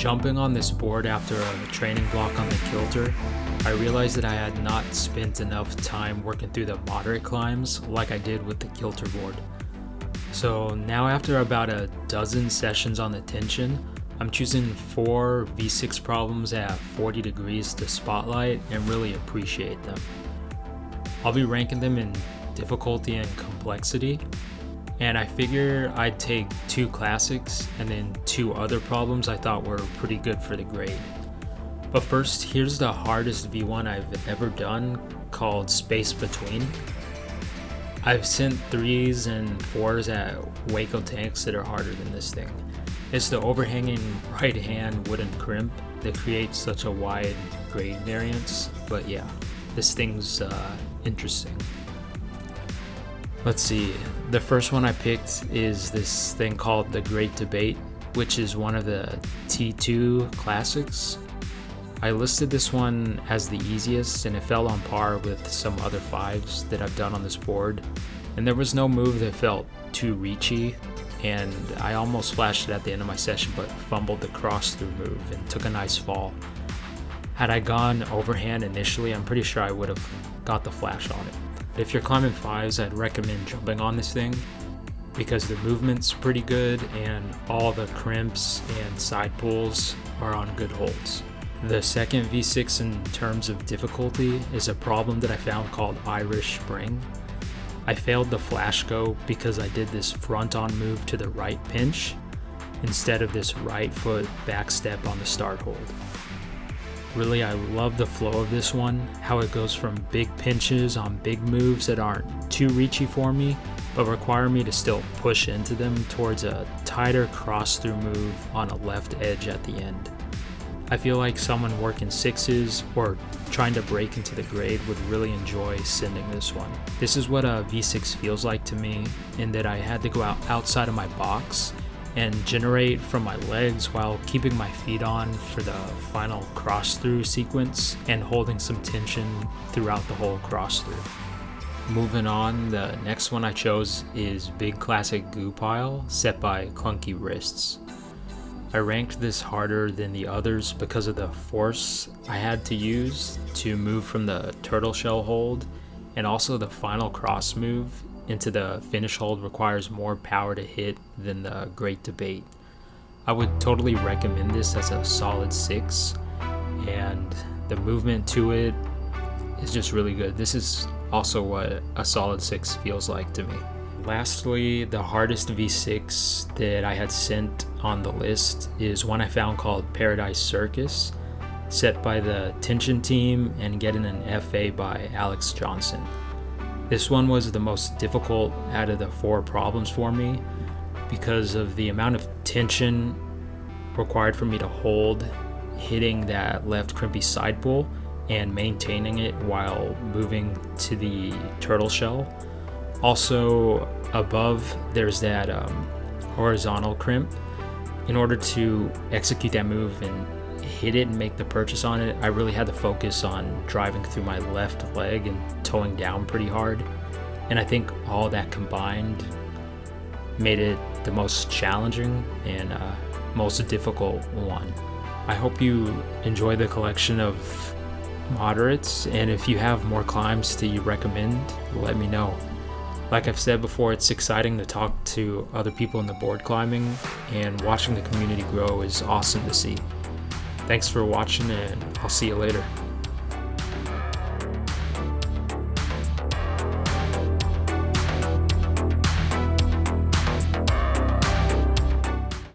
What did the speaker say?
Jumping on this board after a training block on the kilter, I realized that I had not spent enough time working through the moderate climbs like I did with the kilter board. So now after about a dozen sessions on the tension, I'm choosing 4 V6 problems at 40 degrees to spotlight and really appreciate them. I'll be ranking them in difficulty and complexity, and I figure I'd take 2 classics and then 2 other problems I thought were pretty good for the grade. But first, here's the hardest V1 I've ever done, called Space Between. I've sent 3s and 4s at Waco tanks that are harder than this thing. It's the overhanging right hand wooden crimp that creates such a wide grade variance, but yeah, this thing's interesting. Let's see, the first one I picked is this thing called the Great Debate, which is one of the T2 classics. I listed this one as the easiest and it fell on par with some other 5s that I've done on this board, and there was no move that felt too reachy, and I almost flashed it at the end of my session but fumbled the cross through move and took a nice fall. Had I gone overhand initially, I'm pretty sure I would have got the flash on it. If you're climbing 5s, I'd recommend jumping on this thing because the movement's pretty good and all the crimps and side pulls are on good holds. The second V6 in terms of difficulty is a problem that I found called Irish Spring. I failed the flash go because I did this front-on move to the right pinch instead of this right foot back step on the start hold. Really, I love the flow of this one, how it goes from big pinches on big moves that aren't too reachy for me, but require me to still push into them towards a tighter cross-through move on a left edge at the end. I feel like someone working 6s or trying to break into the grade would really enjoy sending this one. This is what a V6 feels like to me, in that I had to go outside of my box and generate from my legs while keeping my feet on for the final cross through sequence and holding some tension throughout the whole cross through. Moving on, the next one I chose is Big Classic Goo Pile, set by Clunky Wrists. I ranked this harder than the others because of the force I had to use to move from the turtle shell hold, and also the final cross move into the finish hold requires more power to hit than the Great Debate. I would totally recommend this as a solid 6, and the movement to it is just really good. This is also what a solid 6 feels like to me. Lastly, the hardest V6 that I had sent on the list is one I found called Paradise Circus, set by the Tension team and getting an FA by Alex Johnson. This one was the most difficult out of the 4 problems for me because of the amount of tension required for me to hold hitting that left crimpy side pull and maintaining it while moving to the turtle shell. Also above, there's that horizontal crimp. In order to execute that move and hit it and make the purchase on it, I really had to focus on driving through my left leg and towing down pretty hard. And I think all that combined made it the most challenging and most difficult one. I hope you enjoy the collection of moderates, and if you have more climbs that you recommend, let me know. Like I've said before, it's exciting to talk to other people in the board climbing, and watching the community grow is awesome to see. Thanks for watching, and I'll see you later.